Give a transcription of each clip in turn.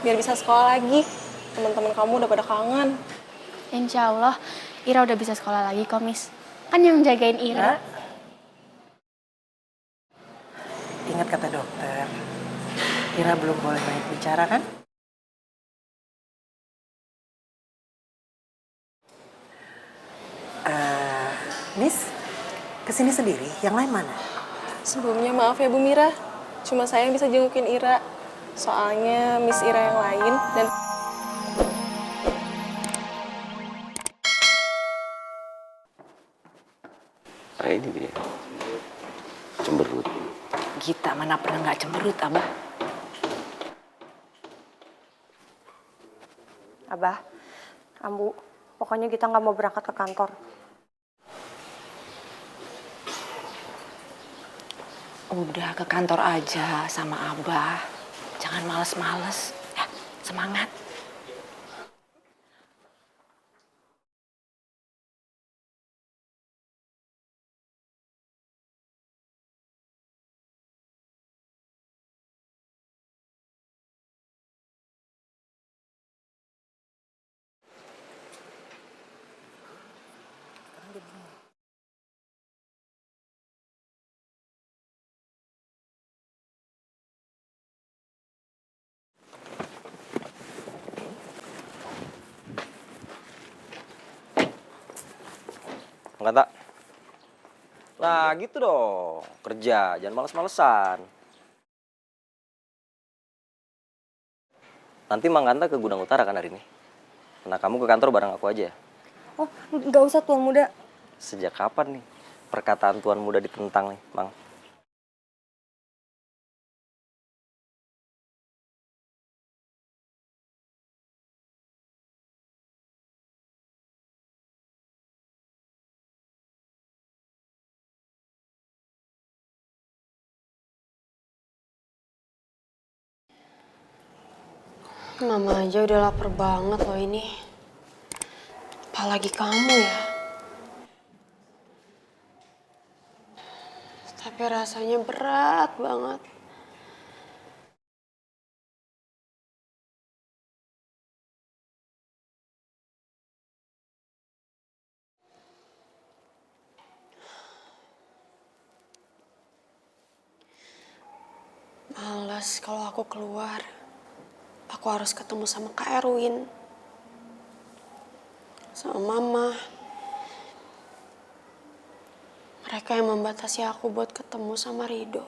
biar bisa sekolah lagi. Teman-teman kamu udah pada kangen. Insya Allah, Ira udah bisa sekolah lagi kok, Miss. Kan yang jagain Ira. Ingat kata dokter, Ira belum boleh banyak bicara kan? Miss, kesini sendiri, yang lain mana? Sebelumnya maaf ya Bu Mira, cuma saya yang bisa jengukin Ira. Soalnya Miss Ira yang lain dan... Nah ini dia, cemberut. Gita mana pernah nggak cemberut, Abah? Abah, Ambu, pokoknya kita nggak mau berangkat ke kantor. Udah ke kantor aja sama Abah. Jangan males-males. Ya, semangat. Enggak tak? Nah gitu dong, kerja, jangan males-malesan. Nanti Mang Kanta ke Gudang Utara kan hari ini? Nah kamu ke kantor bareng aku aja. Oh, nggak usah Tuan Muda. Sejak kapan nih perkataan Tuan Muda ditentang nih, Mang? Mama aja udah lapar banget loh ini. Apalagi kamu ya. Tapi rasanya berat banget. Males kalau aku keluar. Aku harus ketemu sama Kak Erwin. Sama Mama. Mereka yang membatasi aku buat ketemu sama Rido.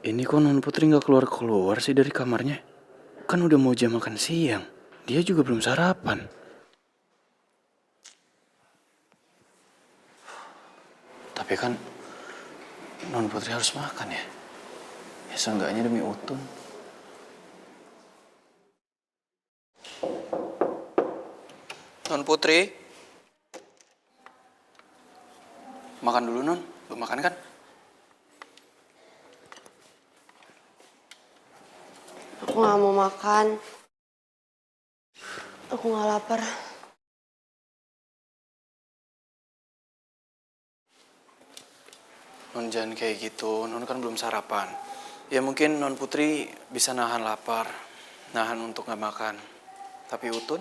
Ini kok Non Putri nggak keluar-keluar sih dari kamarnya? Kan udah mau jam makan siang. Dia juga belum sarapan. Tapi kan Non Putri harus makan ya. Ya seenggaknya demi Utun. Non Putri. Makan dulu Non. Belum makan kan? Aku gak mau makan. Aku gak lapar. Non jangan kayak gitu. Non kan belum sarapan. Ya mungkin Non Putri bisa nahan lapar. Nahan untuk gak makan. Tapi Utun?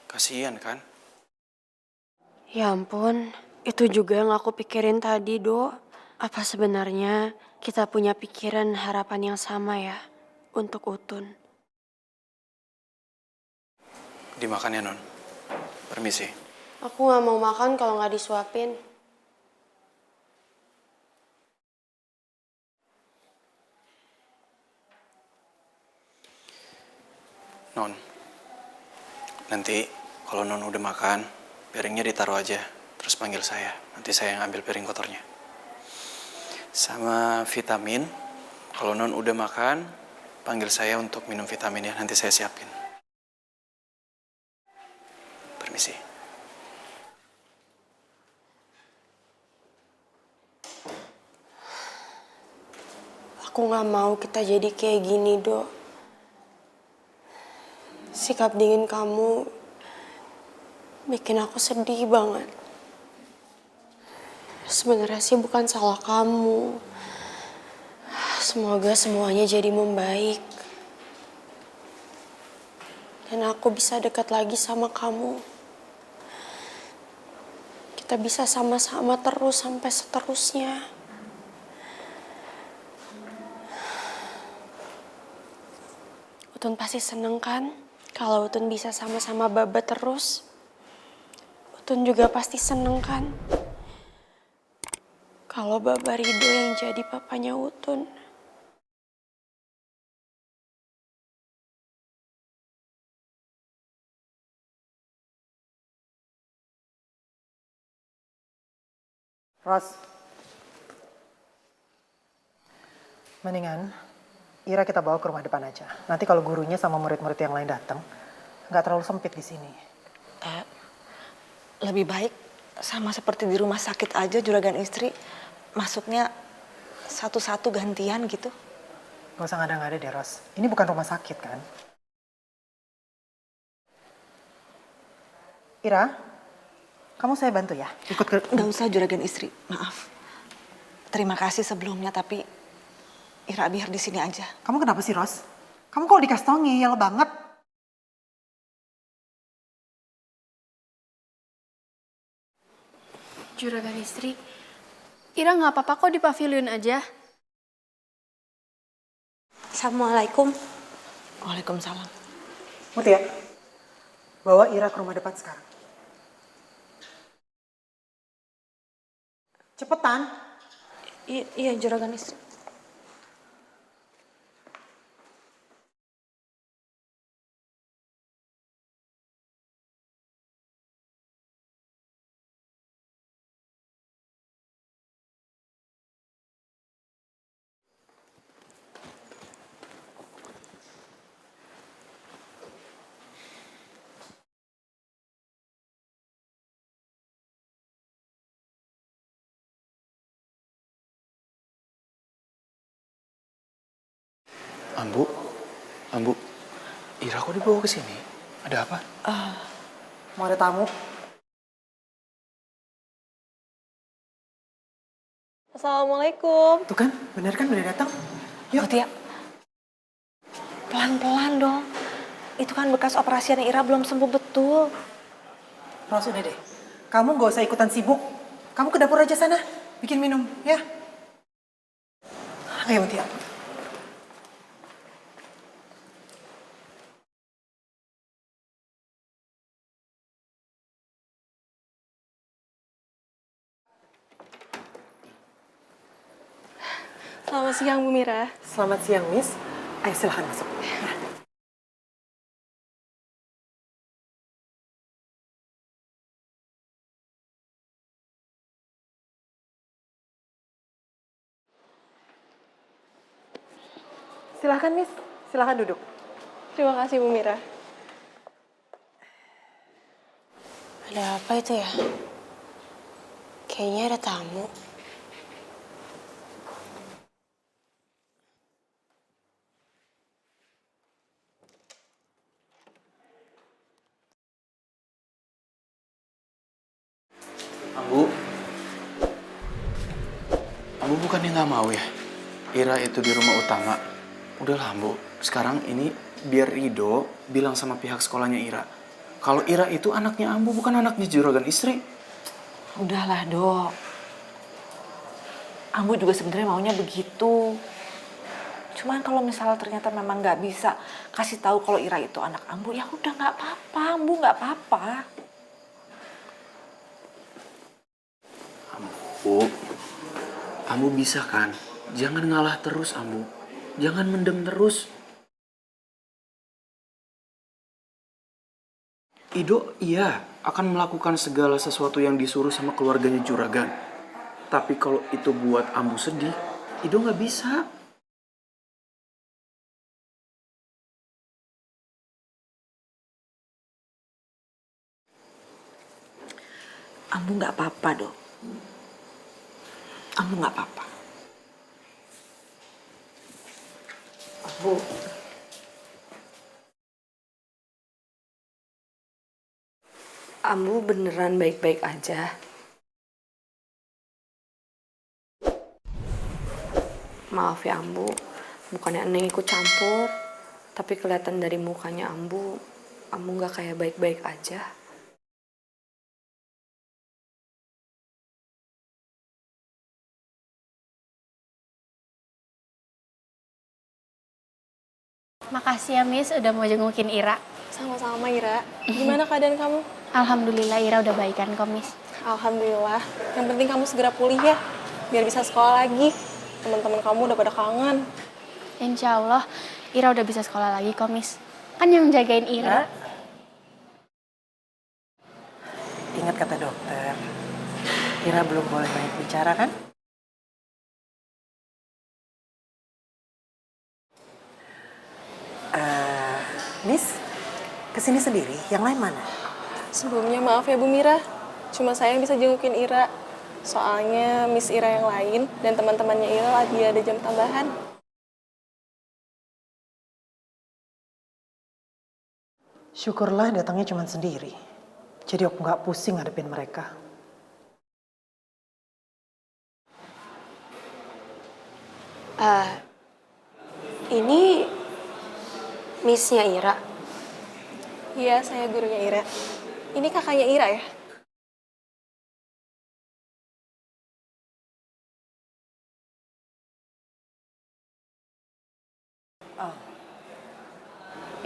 Kasian kan? Ya ampun, itu juga yang aku pikirin tadi, Do. Apa sebenarnya kita punya pikiran harapan yang sama ya untuk Utun? Dimakan ya Non. Permisi. Aku gak mau makan kalau gak disuapin. Non, nanti kalau Non udah makan, piringnya ditaruh aja. Terus panggil saya, nanti saya yang ambil piring kotornya. Sama vitamin, kalau Non udah makan, panggil saya untuk minum vitamin ya, nanti saya siapin. Permisi. Aku gak mau kita jadi kayak gini, Do. Sikap dingin kamu bikin aku sedih banget. Sebenarnya sih bukan salah kamu. Semoga semuanya jadi membaik. Dan aku bisa dekat lagi sama kamu. Kita bisa sama-sama terus sampai seterusnya. Utun pasti seneng kan kalau Utun bisa sama-sama Baba terus. Utun juga pasti seneng kan kalau Baba Rido yang jadi papanya Utun. Ros, mendingan Ira kita bawa ke rumah depan aja. Nanti kalau gurunya sama murid-murid yang lain datang, nggak terlalu sempit di sini. Lebih baik sama seperti di rumah sakit aja juragan istri. Masuknya satu-satu gantian gitu. Gak usah ngada-ngada deh, Ros. Ini bukan rumah sakit, kan? Ira, kamu saya bantu ya? Ikut ke... Nggak usah juragan istri, maaf. Terima kasih sebelumnya, tapi Ira biar di sini aja. Kamu kenapa sih, Ros? Kamu kalau dikasih tau ngeyel banget. Juragan istri, Ira nggak apa-apa kok di pavilion aja. Assalamualaikum. Waalaikumsalam. Mutia, bawa Ira ke rumah depan sekarang. Cepetan. Iya juragan istri. Ambu, Ira kok dibawa ke sini? Ada apa? Mau ada tamu? Assalamualaikum. Tuh kan, bener kan udah datang? Yuk. Mutia, pelan-pelan dong. Itu kan bekas operasian Ira belum sembuh betul. Ros, udah deh. Kamu gak usah ikutan sibuk. Kamu ke dapur aja sana. Bikin minum, ya? Ayo, Mutia. Selamat siang, Bu Mira. Selamat siang, Miss. Ayo, silahkan masuk. Silahkan, Miss. Silahkan duduk. Terima kasih, Bu Mira. Ada apa itu ya? Kayaknya ada tamu. Ambu bukannya nggak mau ya? Ira itu di rumah utama. Udahlah, Ambu. Sekarang ini biar Rido bilang sama pihak sekolahnya Ira. Kalau Ira itu anaknya Ambu, bukan anaknya juragan istri. Udahlah, Dok. Ambu juga sebenarnya maunya begitu. Cuman kalau misalnya ternyata memang nggak bisa kasih tahu kalau Ira itu anak Ambu, ya udah nggak apa-apa, Ambu nggak apa-apa. Ambu bisa kan? Jangan ngalah terus, Ambu. Jangan mendem terus. Ido, iya, akan melakukan segala sesuatu yang disuruh sama keluarganya juragan. Tapi kalau itu buat Ambu sedih, Ido nggak bisa. Ambu nggak apa-apa, Dok. Ambu nggak apa-apa. Bu, Ambu beneran baik-baik aja. Maaf ya Ambu, bukannya Neng ikut campur, tapi kelihatan dari mukanya Ambu nggak kayak baik-baik aja. Makasih ya Miss udah mau jengukin Ira. Sama-sama Ira. Gimana keadaan kamu? Alhamdulillah Ira udah baikan kok Miss. Alhamdulillah. Yang penting kamu segera pulih ya, biar bisa sekolah lagi. Teman-teman kamu udah pada kangen. Insya Allah Ira udah bisa sekolah lagi kok Miss. Kan yang jagain Ira. Ingat kata dokter, Ira belum boleh banyak bicara kan? Miss, kesini sendiri, yang lain mana? Sebelumnya maaf ya Bu Mira, cuma saya yang bisa jengukin Ira. Soalnya Miss Ira yang lain dan teman-temannya Ira lagi ada jam tambahan. Syukurlah datangnya cuma sendiri. Jadi aku nggak pusing ngadepin mereka. Ini Missnya Ira. Iya, saya gurunya Ira. Ini kakaknya Ira ya?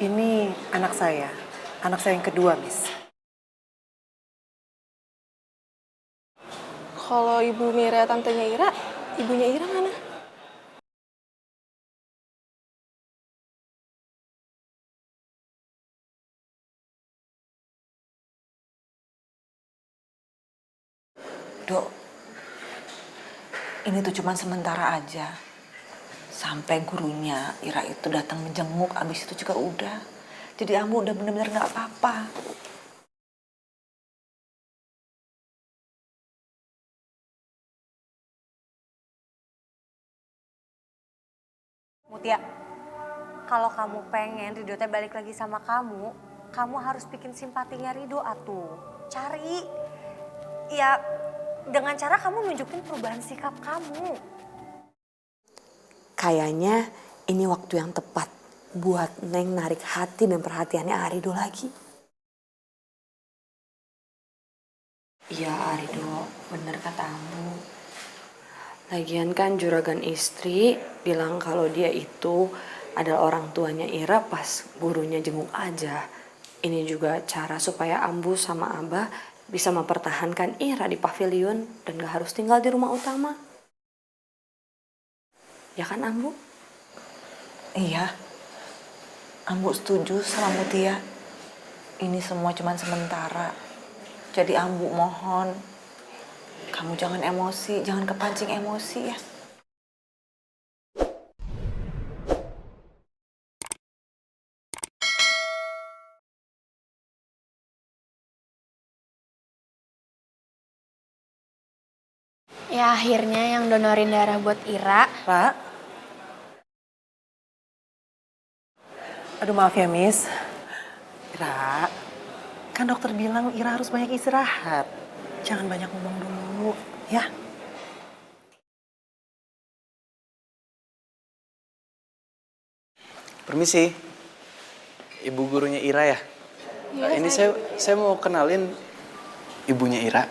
Ini anak saya yang kedua, Miss. Kalau Ibu Mira tantenya Ira, ibunya Ira mana? Dok, ini tuh cuma sementara aja. Sampai gurunya Ira itu datang menjenguk, abis itu juga udah. Jadi Ambu udah bener-bener gak apa-apa. Mutia, kalau kamu pengen Rido teh balik lagi sama kamu harus bikin simpatinya Rido atuh. Cari, ya dengan cara kamu nunjukin perubahan sikap kamu. Kayaknya ini waktu yang tepat buat Neng narik hati dan perhatiannya Arido lagi. Iya Arido, bener kata Ambu. Lagian kan juragan istri bilang kalau dia itu adalah orang tuanya Ira pas gurunya jenguk aja. Ini juga cara supaya Ambu sama Abah bisa mempertahankan Ira di pavilion dan gak harus tinggal di rumah utama. Ya kan Ambu? Iya, Ambu setuju sama Mutia. Ini semua cuma sementara. Jadi Ambu mohon, kamu jangan emosi, jangan kepancing emosi ya. Ya akhirnya yang donorin darah buat Ira. Ra? Aduh maaf ya, Miss. Ra, kan dokter bilang Ira harus banyak istirahat. Jangan banyak ngomong dulu, ya. Permisi, ibu gurunya Ira ya? Iya, Ini saya mau kenalin ibunya Ira.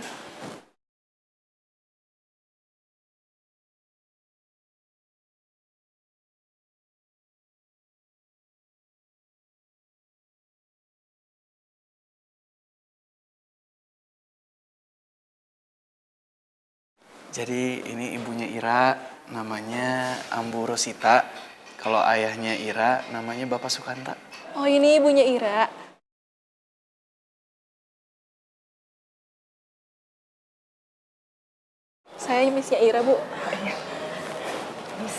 Jadi ini ibunya Ira, namanya Ambu Rosita. Kalau ayahnya Ira, namanya Bapak Sukanta. Oh ini ibunya Ira. Saya Missnya Ira, Bu. Miss,